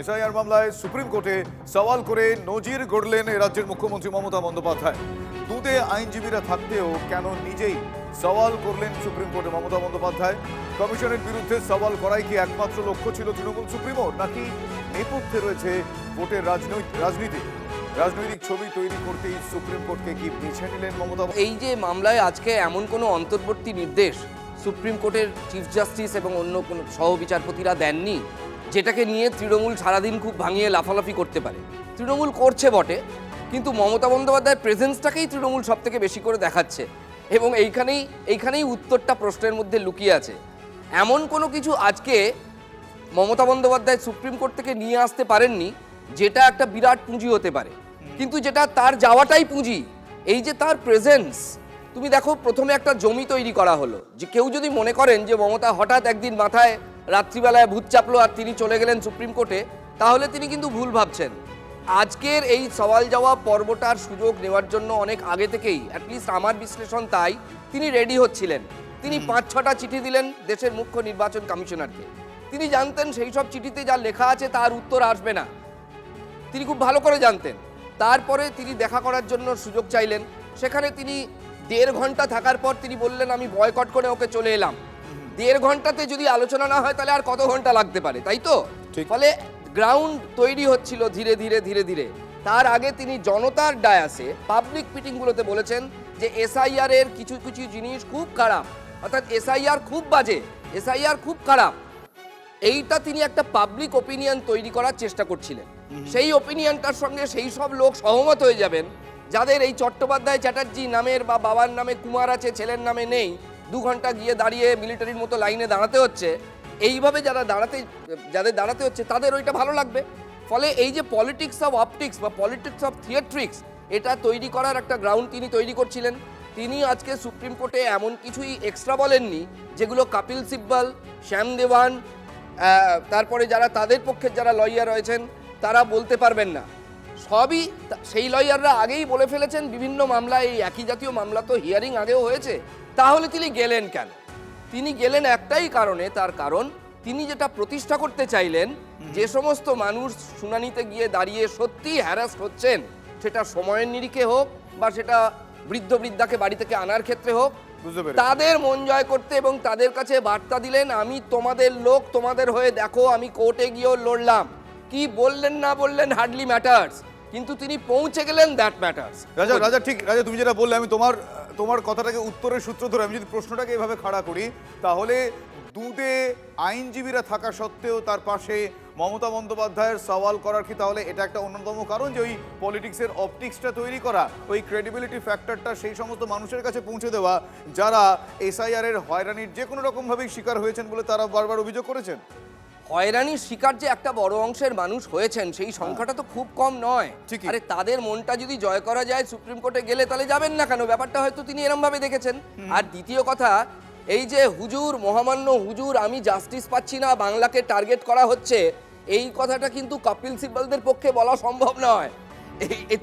SIR মামলায় supreme কোর্টে সওয়াল করে নজির গড়লেন রাজ্যের মুখ্যমন্ত্রী মমতা বন্দ্যোপাধ্যায়। দুধে আইনজীবীরা থাকতেও কেন নিজেই সওয়াল করলেন সুপ্রিম কোর্টে মমতা বন্দ্যোপাধ্যায়? কমিশনের বিরুদ্ধে সওয়াল করাই কি একমাত্র লক্ষ্য ছিল তৃণমূল সুপ্রিমোর, নাকি নেপথ্যে রয়েছে ভোটের রাজনৈতিক ছবি তৈরি করতেই সুপ্রিম কোর্টকে কি বেছে নিলেন মমতা? এই যে মামলায় আজকে এমন কোনো অন্তর্বর্তী নির্দেশ সুপ্রিম কোর্টের চিফ জাস্টিস এবং অন্য কোনো সহবিচারপতিরা দেননি, যেটাকে নিয়ে তৃণমূল সারাদিন খুব ভাঙিয়ে লাফালাফি করতে পারে। তৃণমূল করছে বটে, কিন্তু মমতা বন্দ্যোপাধ্যায়ের প্রেজেন্সটাকেই তৃণমূল সব থেকে বেশি করে দেখাচ্ছে, এবং এইখানেই উত্তরটা প্রশ্নের মধ্যে লুকিয়ে আছে। এমন কোনো কিছু আজকে মমতা বন্দ্যোপাধ্যায় সুপ্রিম কোর্ট থেকে নিয়ে আসতে পারেননি যেটা একটা বিরাট পুঁজি হতে পারে, কিন্তু যেটা তার যাওয়াটাই পুঁজি। এই যে তার প্রেজেন্স, তুমি দেখো প্রথমে একটা জমি তৈরি করা হলো, যে কেউ যদি মনে করেন যে মমতা হঠাৎ একদিন মাথায় রাত্রিবেলায় ভূত চাপলো আর তিনি চলে গেলেন সুপ্রিম কোর্টে, তাহলে তিনি কিন্তু ভুল ভাবছেন। আজকের এই সওয়াল জবাব পর্বটার সুযোগ নেওয়ার জন্য অনেক আগে থেকেই, অ্যাটলিস্ট আমার বিশ্লেষণ তাই, তিনি রেডি হচ্ছিলেন। তিনি 5-6টা চিঠি দিলেন দেশের মুখ্য নির্বাচন কমিশনারকে। তিনি জানতেন সেই সব চিঠিতে যা লেখা আছে তার উত্তর আসবে না, তিনি খুব ভালো করে জানতেন। তারপরে তিনি দেখা করার জন্য সুযোগ চাইলেন। সেখানে তিনি 1.5 ঘন্টা থাকার পর তিনি বললেন আমি বয়কট করে ওকে চলে এলাম। 1.5 ঘন্টাতে যদি আলোচনা না হয় তাহলে আর কত ঘন্টা লাগতে পারে, তাই তো? ফলে গ্রাউন্ড তৈরি হচ্ছিল ধীরে ধীরে। তার আগে তিনি জনতার ডায়াসে পাবলিক মিটিংগুলোতে বলেছেন যে এসআইআর এর কিছু জিনিস খুব খারাপ, অর্থাৎ এসআইআর খুব বাজে, এসআইআর খুব খারাপ। এইটা তিনি একটা পাবলিক ওপিনিয়ন তৈরি করার চেষ্টা করছিলেন। সেই ওপিনিয়নটার সঙ্গে সেই সব লোক সহমত হয়ে যাবেন যাদের এই চট্টোপাধ্যায় চ্যাটার্জি নামের বা বাবার নামে কুমার আছে, ছেলের নামে নেই, 2 ঘন্টা গিয়ে দাঁড়িয়ে মিলিটারির মতো লাইনে দাঁড়াতে হচ্ছে। এইভাবে যাদের দাঁড়াতে হচ্ছে তাদের ওইটা ভালো লাগবে। ফলে এই যে পলিটিক্স অফ অপটিক্স বা পলিটিক্স অফ থিয়েট্রিক্স, এটা তৈরি করার একটা গ্রাউন্ড তিনি তৈরি করছিলেন। তিনি আজকে সুপ্রিম কোর্টে এমন কিছুই এক্সট্রা বলেননি যেগুলো কপিল সিব্বল, শ্যাম দেওয়ান, তারপরে যারা তাদের পক্ষের যারা লয়ার রয়েছেন তারা বলতে পারবেন না। সবই সেই লয়াররা আগেই বলে ফেলেছেন বিভিন্ন মামলায়। এই একই জাতীয় মামলা তো হিয়ারিং আগেও হয়েছে। তাহলে তিনি গেলেন কেন? তিনি গেলেন একটাই কারণে, তার কারণ তিনি যেটা প্রতিষ্ঠা করতে চাইলেন, যে সমস্ত মানুষ শুনানিতে গিয়ে দাঁড়িয়ে সত্যিই হ্যারাস হচ্ছেন, সেটা সময়ের নিরিখে হোক বা সেটা বৃদ্ধাকে বাড়ি থেকে আনার ক্ষেত্রে হোক, তাদের মন জয় করতে এবং তাদের কাছে বার্তা দিলেন আমি তোমাদের লোক, তোমাদের হয়ে দেখো আমি কোর্টে গিয়েও লড়লাম। কি বললেন না বললেন হার্ডলি ম্যাটার্স, কিন্তু তিনি পৌঁছে গেলেন, দ্যাট ম্যাটার্স। রাজা ঠিক, রাজা তুমি যেটা বললে, আমি তোমার কথাটাকে উত্তরের সূত্র ধরে আমি যদি প্রশ্নটাকে এভাবে খাড়া করি, তাহলে দুধে আইনজীবীরা থাকা সত্ত্বেও তার পাশে মমতা বন্দ্যোপাধ্যায়ের সওয়াল করার কি তাহলে এটা একটা অন্যতম কারণ যে ওই পলিটিক্সের অপটিক্সটা তৈরি করা, ওই ক্রেডিবিলিটি ফ্যাক্টরটা সেই সমস্ত মানুষের কাছে পৌঁছে দেওয়া যারা এসআইআর এর হয়রানির যে কোনো রকমভাবেই শিকার হয়েছেন বলে তারা বারবার অভিযোগ করেছেন? হয়রানির শিকার যে একটা বড় অংশের মানুষ হয়েছেন সেই সংখ্যাটা তো খুব কম নয়। আরে তাদের মনটা যদি জয় করা যায় সুপ্রিম কোর্টে গেলে, তাহলে যাবেন না কেন? ব্যাপারটা হয়তো তিনি এরম ভাবে দেখেছেন। আর দ্বিতীয় কথা, এই যে হুজুর, মহামান্য হুজুর, আমি জাস্টিস পাচ্ছি না, বাংলাকে টার্গেট করা হচ্ছে, এই কথাটা কিন্তু কপিল সিব্বলদের পক্ষে বলা সম্ভব নয়।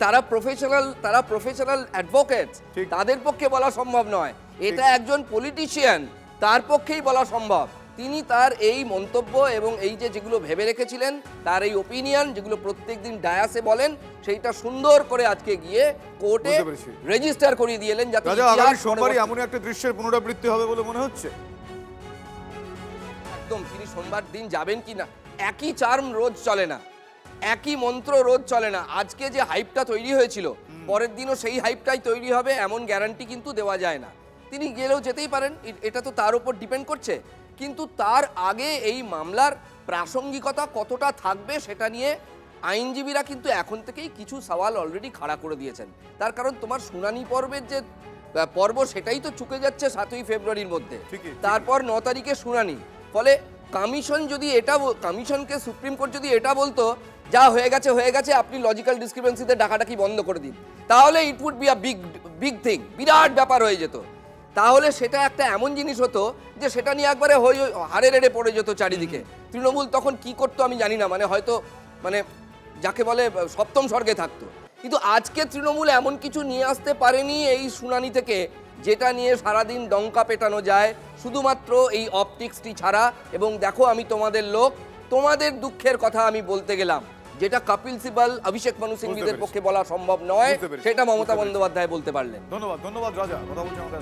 তারা প্রফেশনাল অ্যাডভোকেটস, তাদের পক্ষে বলা সম্ভব নয়। এটা একজন পলিটিশিয়ান, তার পক্ষেই বলা সম্ভব। তিনি তার এই মন্তব্য এবং এই যেগুলো ভেবে রেখেছিলেন, তার এই ওপিনিয়ন যেগুলো প্রত্যেকদিন ডায়াসে বলেন, সেইটা সুন্দর করে আজকে গিয়ে কোর্টে রেজিস্টার করিয়ে দিয়েলেন, যাতে আগামী সোমবারই এমন একটা দৃশ্যের পুনরাবৃত্তি হবে বলে মনে হচ্ছে। একদম, তিনি সোমবার দিন যাবেন কি না, একই চার্ম রোজ চলে না, একই মন্ত্র রোজ চলে না। আজকে যে হাইপটা তৈরি হয়েছিল, পরের দিনও সেই হাইপটাই তৈরি হবে এমন গ্যারান্টি কিন্তু দেওয়া যায় না। তিনি গেলেও যেতেই পারেন, এটা তো তার উপর ডিপেন্ড করছে। কিন্তু তার আগে এই মামলার প্রাসঙ্গিকতা কতটা থাকবে সেটা নিয়ে আইনজীবীরা কিন্তু এখন থেকেই কিছু সওয়াল অলরেডি খাড়া করে দিয়েছেন। তার কারণ তোমার শুনানি পর্বের যে পর্ব সেটাই তো চুকে যাচ্ছে 7ই ফেব্রুয়ারির মধ্যে, তারপর 9 তারিখে শুনানি। ফলে কমিশনকে সুপ্রিম কোর্ট যদি এটা বলতো যা হয়ে গেছে, আপনি লজিক্যাল ডিসক্রিপেন্সিতে ডাকাডাকি বন্ধ করে দিন, তাহলে it would be a big thing, বিরাট ব্যাপার হয়ে যেত। তাহলে সেটা একটা এমন জিনিস হতো যে সেটা নিয়ে একবারে হারে রেড়ে পড়ে যেত চারিদিকে। তৃণমূল তখন কি করতো আমি জানি না, হয়তো যাকে বলে সপ্তম স্বর্গে থাকতো। কিন্তু আজকে তৃণমূল এমন কিছু নিয়ে আসতে পারেনি এই শুনানি থেকে যেটা নিয়ে সারাদিন ডঙ্কা পেটানো যায়, শুধুমাত্র এই অপটিক্সটি ছাড়া। এবং দেখো আমি তোমাদের লোক, তোমাদের দুঃখের কথা আমি বলতে গেলাম, যেটা কপিল সিবাল, অভিষেক মনু সিংভিদের পক্ষে বলা সম্ভব নয়, বুঝতে পেরেছি। সেটা মমতা বন্দ্যোপাধ্যায় বলতে পারলেন। ধন্যবাদ রাজা। কথা বলছি আমাদের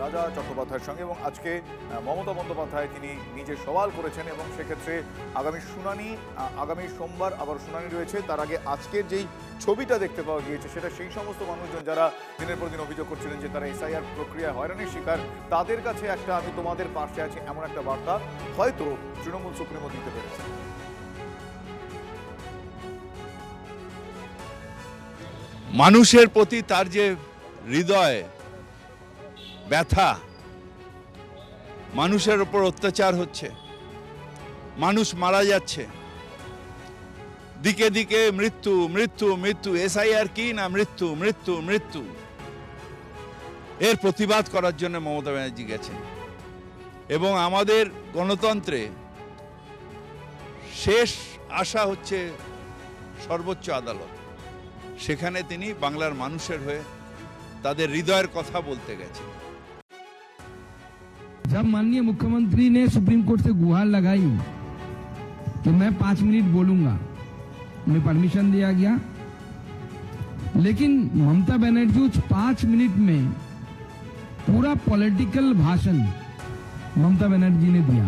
রাজা চট্টোপাধ্যায়ের সঙ্গে। এবং আজকে মমতা বন্দ্যোপাধ্যায় তিনি নিজে সওয়াল করেছেন এবং সেক্ষেত্রে আগামী শুনানি, আগামী সোমবার আবার শুনানি রয়েছে। তার আগে আজকের যেই ছবিটা দেখতে পাওয়া গিয়েছে সেটা সেই সমস্ত মানুষজন যারা দিনের পর দিন অভিযোগ করছিলেন যে তারা এসআইআর প্রক্রিয়ায় হয়রানির শিকার, তাদের কাছে একটা আমি তোমাদের পাশে আছি এমন একটা বার্তা হয়তো তৃণমূল সুপ্রিমো দিতে পেরেছে। মানুষের প্রতি তার যে হৃদয় ব্যথা, মানুষের উপর অত্যাচার হচ্ছে, মানুষ মারা যাচ্ছে, দিকে দিকে মৃত্যু মৃত্যু মৃত্যু, এসআইআর কি না মৃত্যু মৃত্যু মৃত্যু, এর প্রতিবাদ করার জন্য মমতা ব্যানার্জি গেছেন। এবং আমাদের গণতন্ত্রে শেষ আশা হচ্ছে সর্বোচ্চ আদালত, সেখানে তিনি বাংলার মানুষের হয়ে তাদের হৃদয়ের কথা বলতে গেছেন। जब माननीय मुख्यमंत्री ने सुप्रीम कोर्ट से गुहार लगाई कि मैं 5 मिनट बोलूंगा, उन्हें परमिशन दिया गया, लेकिन ममता बनर्जी उस 5 मिनट में पूरा पॉलिटिकल भाषण ममता बनर्जी ने दिया।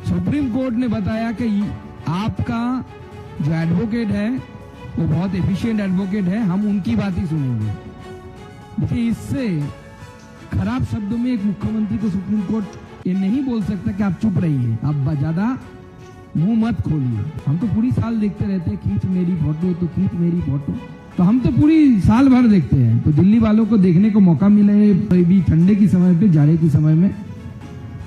सुप्रीम कोर्ट ने बताया कि आपका जो एडवोकेट है वो बहुत एफिशिएंट एडवोकेट है, हम उनकी बात ही सुनेंगे। देखिए, इससे खराब शब्दों में एक मुख्यमंत्री को सुप्रीम कोर्ट ये नहीं बोल सकता कि आप चुप रहिए, आप ज्यादा मुंह मत खोलिए। हम तो पूरी साल देखते रहते हैं, खींच मेरी फोटो तो खींच मेरी फोटो, तो हम तो पूरी साल भर देखते हैं। तो दिल्ली वालों को देखने को मौका मिले भी ठंडे की समय पे, जाड़े की समय में,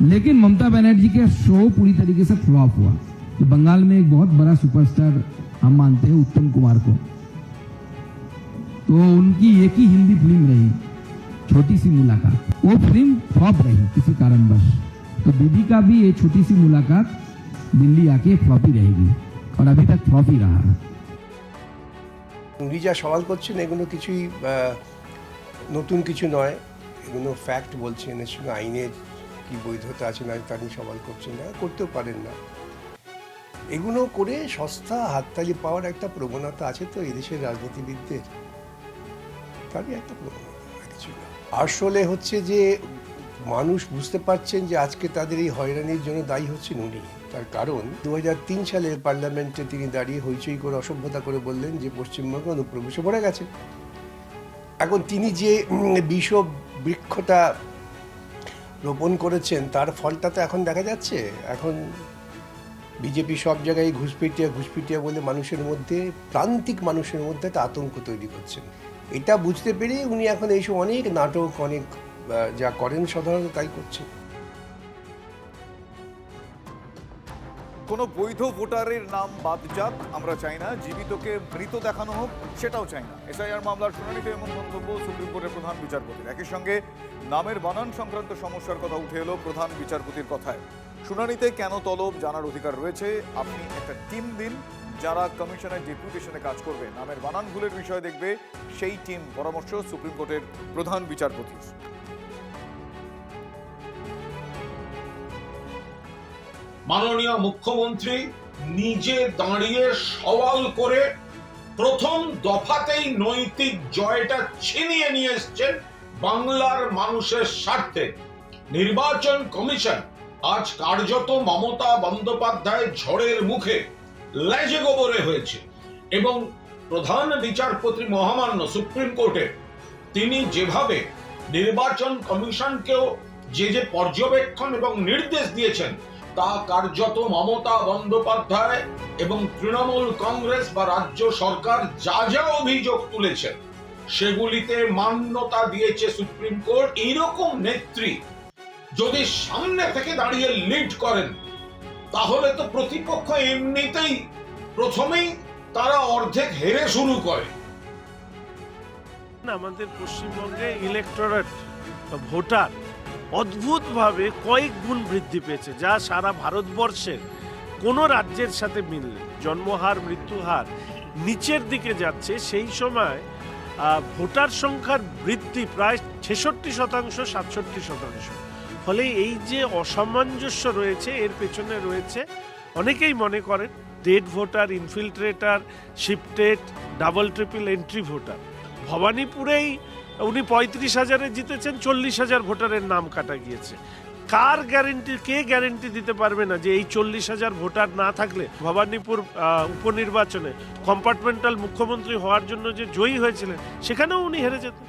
लेकिन ममता बनर्जी का शो पूरी तरीके से फ्लॉप हुआ। तो बंगाल में एक बहुत बड़ा सुपरस्टार हम मानते हैं उत्तम कुमार को, तो उनकी एक ही हिंदी फिल्म रही छोटी सी मुलाकात, वो फिल्म फ्लॉप रही किसी कारणवश। तो दीदी का भी ये छोटी सी मुलाकात दिल्ली आके फ्लॉप ही रहेगी और अभी तक फ्लॉप ही रहा है। উনি যা সওয়াল করছেন এগুলো কিছুই নতুন কিছু নয়, এগুলো ফ্যাক্ট বলছেন। এর সঙ্গে আইনের কি বৈধতা আছে না তা নিয়ে সওয়াল করছেন না, করতেও পারেন না। এগুলো করে সস্তা হাততালি পাওয়ার একটা প্রবণতা আছে তো এই দেশের রাজনীতিবিদদের, তারই একটা প্রবণতা, কিছু না। আসলে হচ্ছে যে মানুষ বুঝতে পারছেন যে আজকে তাদের এই হয়রানির জন্য দায়ী হচ্ছেন উনি। তার কারণ 2003 সালে পার্লামেন্টে তিনি দাঁড়িয়ে হইচই করে অসভ্যতা করে বললেন যে পশ্চিমবঙ্গ অনুপ্রবেশে পড়ে গেছে। এখন তিনি যে বিষ বৃক্ষটা রোপণ করেছেন তার ফলটা তো এখন দেখা যাচ্ছে। এখন বিজেপি সব জায়গায় ঘুষপিটিয়া বলে মানুষের মধ্যে, প্রান্তিক মানুষের মধ্যে একটা আতঙ্ক তৈরি করছেন। এটা বুঝতে পেরে উনি এখন এইসব অনেক নাটক, অনেক যা করেন সাধারণত তাই করছেন। কোনো বৈধ ভোটারের নাম বাদ যাক আমরা চাই না, জীবিতকে মৃত দেখানো হোক সেটাও চাই না। এসআইআর মামলার শুনানিতে এমন মন্তব্য সুপ্রিম কোর্টের প্রধান বিচারপতির। একই সঙ্গে নামের বানান সংক্রান্ত সমস্যার কথা উঠে এলো প্রধান বিচারপতির কথায়। শুনানিতে কেন তলব জানার অধিকার রয়েছে, আপনি একটা টিম দিন যারা কমিশনের ডেপুটেশনে কাজ করবে, নামের বানান ভুলের বিষয় দেখবে সেই টিম, পরামর্শ সুপ্রিম কোর্টের প্রধান বিচারপতির। মাননীয় মুখ্যমন্ত্রী নিজে দাঁড়িয়ে সওয়াল করে প্রথম দফাতেই নৈতিক জয়টা ছিনিয়ে নিয়ে এসছেন বাংলার মানুষের স্বার্থে। নির্বাচন কমিশন আজ কার্যত মমতা বন্দ্যোপাধ্যায় ঝড়ের মুখে লেজে গোবরে হয়েছে এবং প্রধান বিচারপতি মহামান্য সুপ্রিম কোর্টের তিনি যেভাবে নির্বাচন কমিশনকেও যে পর্যবেক্ষণ এবং নির্দেশ দিয়েছেন তা কার্যত মমতা বন্দ্যোপাধ্যায় এবং তৃণমূল কংগ্রেস বা রাজ্য সরকার যা যা অভিযোগ তুলেছেন সেগুলিতে মান্যতা দিয়েছে সুপ্রিম কোর্ট। এইরকম নেত্রী যদি সামনে থেকে দাঁড়িয়ে লিড করেন তাহলে তো প্রতিপক্ষ এমনিতেই প্রথমেই তারা অর্ধেক হেরে শুরু করে। আমাদের পশ্চিমবঙ্গে ইলেকটোরেট ভোটার অদ্ভুতভাবে কয়েক গুণ বৃদ্ধি পেয়েছে, যা সারা ভারতবর্ষের কোনো রাজ্যের সাথে মিল নেই। জন্মহার, মৃত্যুহার নিচের দিকে যাচ্ছে, সেই সময় ভোটার সংখ্যার বৃদ্ধি প্রায় 66%, 67%। ফলে এই যে অসামঞ্জস্য রয়েছে এর পেছনে রয়েছে অনেকেই মনে করেন dead voter, infiltrator, shifted, double triple entry voter. ভবানীপুরেই উনি 35,000-এ জিতেছেন, 40,000 ভোটারের নাম কাটা গিয়েছে। কার গ্যারেন্টি, কে গ্যারেন্টি দিতে পারবে না যে এই 40,000 ভোটার না থাকলে ভবানীপুর উপনির্বাচনে কম্পার্টমেন্টাল মুখ্যমন্ত্রী হওয়ার জন্য যে জয়ী হয়েছিলেন সেখানেও উনি হেরে যেতেন।